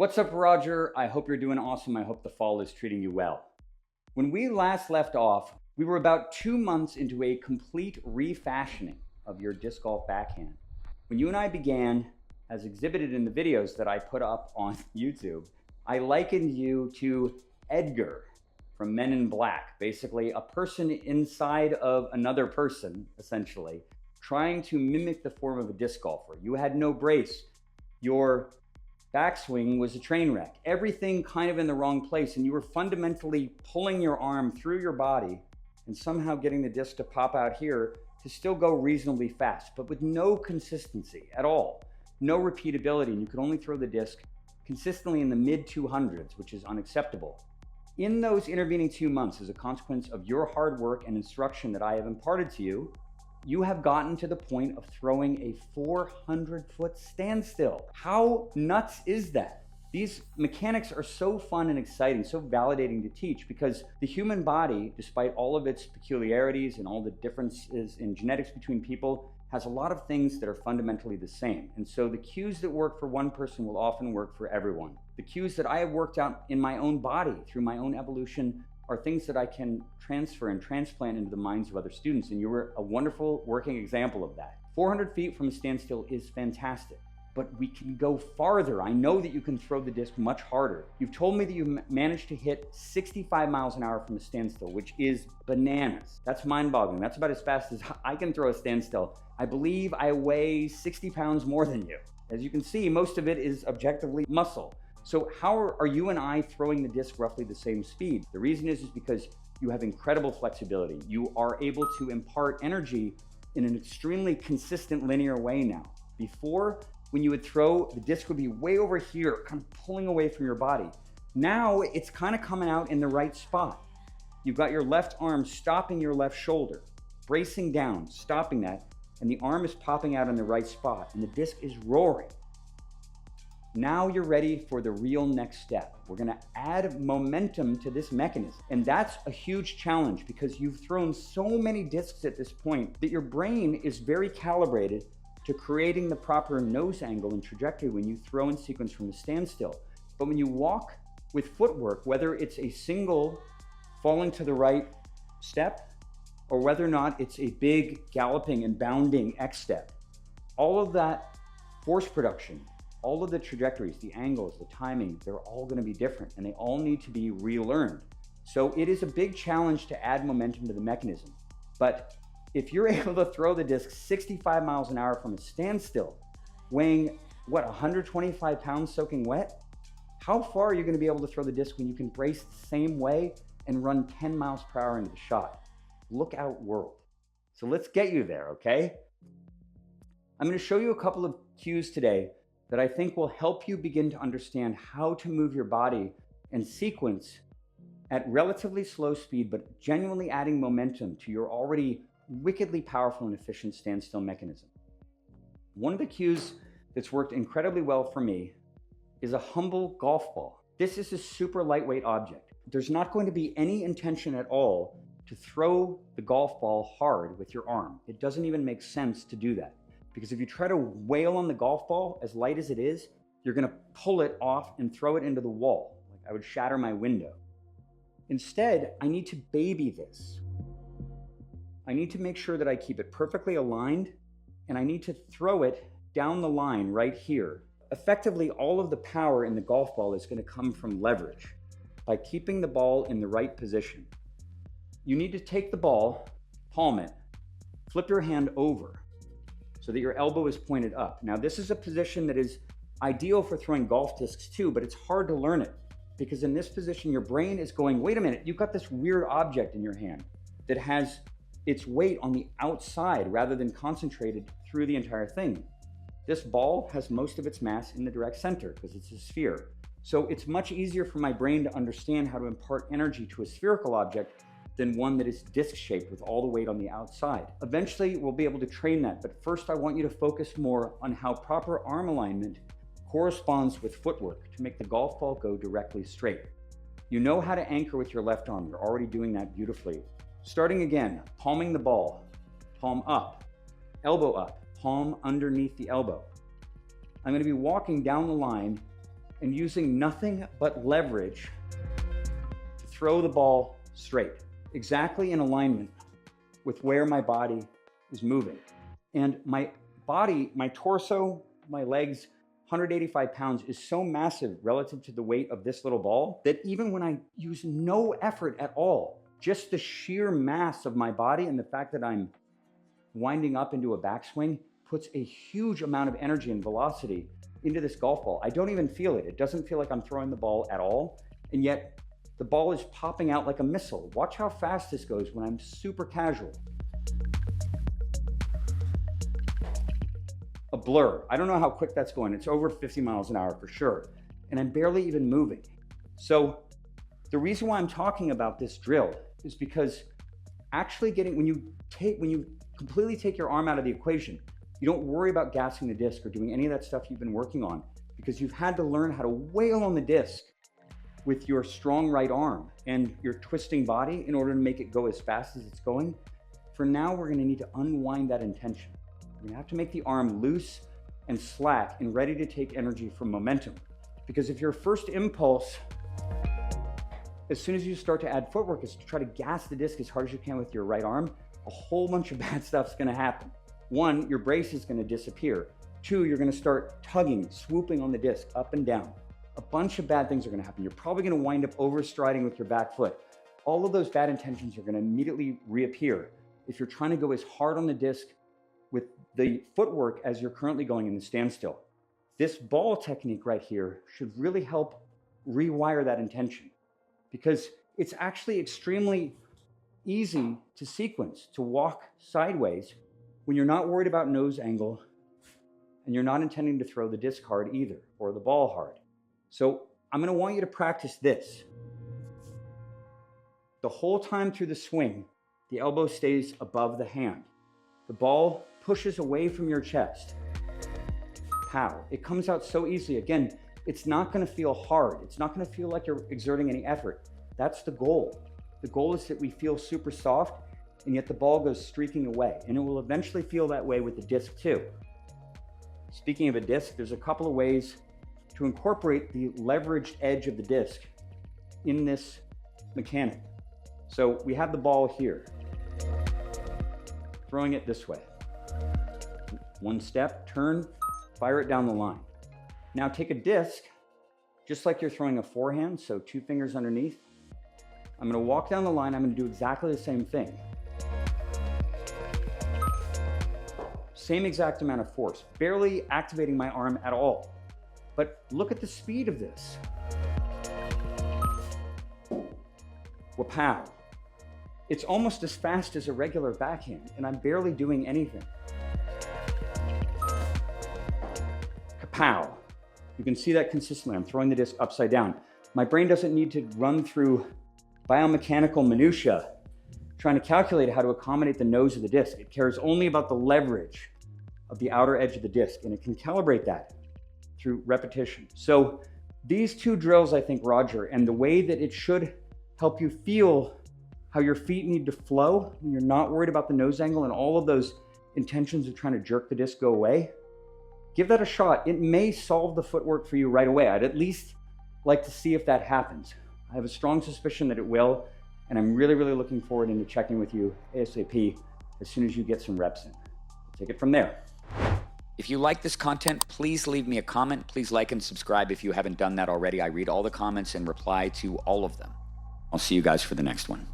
What's up, Roger? I hope you're doing awesome. I hope the fall is treating you well. When we last left off, we were about 2 months into a complete refashioning of your disc golf backhand. When you and I began, as exhibited in the videos that I put up on YouTube, I likened you to Edgar from Men in Black, basically a person inside of another person, essentially, trying to mimic the form of a disc golfer. You had no brace. Your backswing was a train wreck. Everything kind of in the wrong place, and you were fundamentally pulling your arm through your body and somehow getting the disc to pop out here to still go reasonably fast, but with no consistency at all, no repeatability, and you could only throw the disc consistently in the mid 200s, which is unacceptable. In those intervening 2 months, as a consequence of your hard work and instruction that I have imparted to you, you have gotten to the point of throwing a 400-foot standstill. How nuts is that? These mechanics are so fun and exciting, so validating to teach, because the human body, despite all of its peculiarities and all the differences in genetics between people, has a lot of things that are fundamentally the same. And so the cues that work for one person will often work for everyone. The cues that I have worked out in my own body through my own evolution are things that I can transfer and transplant into the minds of other students, and you were a wonderful working example of that. 400 feet from a standstill is fantastic, but we can go farther. I know that you can throw the disc much harder. You've told me that you managed to hit 65 miles an hour from a standstill, which is bananas. That's mind-boggling. That's about as fast as I can throw a standstill. I believe I weigh 60 pounds more than you. As you can see, most of it is objectively muscle. So how are you and I throwing the disc roughly the same speed? The reason is because you have incredible flexibility. You are able to impart energy in an extremely consistent linear way now. Before, when you would throw, the disc would be way over here, kind of pulling away from your body. Now it's kind of coming out in the right spot. You've got your left arm stopping your left shoulder, bracing down, stopping that, and the arm is popping out in the right spot, and the disc is roaring. Now you're ready for the real next step. We're gonna add momentum to this mechanism. And that's a huge challenge because you've thrown so many discs at this point that your brain is very calibrated to creating the proper nose angle and trajectory when you throw in sequence from the standstill. But when you walk with footwork, whether it's a single falling to the right step or whether or not it's a big galloping and bounding X step, all of that force production, all of the trajectories, the angles, the timing, they're all going to be different and they all need to be relearned. So it is a big challenge to add momentum to the mechanism. But if you're able to throw the disc 65 miles an hour from a standstill, weighing, what, 125 pounds soaking wet? How far are you going to be able to throw the disc when you can brace the same way and run 10 miles per hour into the shot? Look out, world. So let's get you there, okay? I'm going to show you a couple of cues today that I think will help you begin to understand how to move your body and sequence at relatively slow speed, but genuinely adding momentum to your already wickedly powerful and efficient standstill mechanism. One of the cues that's worked incredibly well for me is a humble golf ball. This is a super lightweight object. There's not going to be any intention at all to throw the golf ball hard with your arm. It doesn't even make sense to do that. Because if you try to wail on the golf ball, as light as it is, you're gonna pull it off and throw it into the wall. Like I would shatter my window. Instead, I need to baby this. I need to make sure that I keep it perfectly aligned, and I need to throw it down the line right here. Effectively, all of the power in the golf ball is gonna come from leverage by keeping the ball in the right position. You need to take the ball, palm it, flip your hand over, so that your elbow is pointed up. Now, this is a position that is ideal for throwing golf discs too, but it's hard to learn it because in this position, your brain is going, wait a minute, you've got this weird object in your hand that has its weight on the outside rather than concentrated through the entire thing. This ball has most of its mass in the direct center because it's a sphere. So it's much easier for my brain to understand how to impart energy to a spherical object than one that is disc-shaped with all the weight on the outside. Eventually, we'll be able to train that, but first I want you to focus more on how proper arm alignment corresponds with footwork to make the golf ball go directly straight. You know how to anchor with your left arm. You're already doing that beautifully. Starting again, palming the ball, palm up, elbow up, palm underneath the elbow. I'm going to be walking down the line and using nothing but leverage to throw the ball straight, exactly in alignment with where my body is moving. And my body, my torso, my legs, 185 pounds is so massive relative to the weight of this little ball that even when I use no effort at all, just the sheer mass of my body and the fact that I'm winding up into a backswing puts a huge amount of energy and velocity into this golf ball. I don't even feel it. It doesn't feel like I'm throwing the ball at all. And yet the ball is popping out like a missile. Watch how fast this goes when I'm super casual. A blur. I don't know how quick that's going. It's over 50 miles an hour for sure. And I'm barely even moving. So the reason why I'm talking about this drill is because actually when you completely take your arm out of the equation, you don't worry about gassing the disc or doing any of that stuff you've been working on because you've had to learn how to wail on the disc with your strong right arm and your twisting body in order to make it go as fast as it's going. For now, we're gonna need to unwind that intention. We're gonna have to make the arm loose and slack and ready to take energy from momentum. Because if your first impulse, as soon as you start to add footwork, is to try to gas the disc as hard as you can with your right arm, a whole bunch of bad stuff's gonna happen. One, your brace is gonna disappear. Two, you're gonna start tugging, swooping on the disc up and down. A bunch of bad things are gonna happen. You're probably gonna wind up overstriding with your back foot. All of those bad intentions are gonna immediately reappear if you're trying to go as hard on the disc with the footwork as you're currently going in the standstill. This ball technique right here should really help rewire that intention because it's actually extremely easy to sequence, to walk sideways when you're not worried about nose angle and you're not intending to throw the disc hard either or the ball hard. So I'm gonna want you to practice this. The whole time through the swing, the elbow stays above the hand. The ball pushes away from your chest. Pow. It comes out so easily. Again, it's not gonna feel hard. It's not gonna feel like you're exerting any effort. That's the goal. The goal is that we feel super soft and yet the ball goes streaking away. And it will eventually feel that way with the disc too. Speaking of a disc, there's a couple of ways to incorporate the leveraged edge of the disc in this mechanic. So we have the ball here, throwing it this way. One step, turn, fire it down the line. Now take a disc, just like you're throwing a forehand, so 2 fingers underneath. I'm gonna walk down the line, I'm gonna do exactly the same thing. Same exact amount of force, barely activating my arm at all. But look at the speed of this. Wapow. It's almost as fast as a regular backhand, and I'm barely doing anything. Kapow. You can see that consistently. I'm throwing the disc upside down. My brain doesn't need to run through biomechanical minutia trying to calculate how to accommodate the nose of the disc. It cares only about the leverage of the outer edge of the disc, and it can calibrate that through repetition. So these 2 drills, I think, Roger, and the way that it should help you feel how your feet need to flow when you're not worried about the nose angle and all of those intentions of trying to jerk the disc go away, give that a shot. It may solve the footwork for you right away. I'd at least like to see if that happens. I have a strong suspicion that it will, and I'm really, really looking forward into checking with you ASAP as soon as you get some reps in. Take it from there. If you like this content, please leave me a comment. Please like and subscribe if you haven't done that already. I read all the comments and reply to all of them. I'll see you guys for the next one.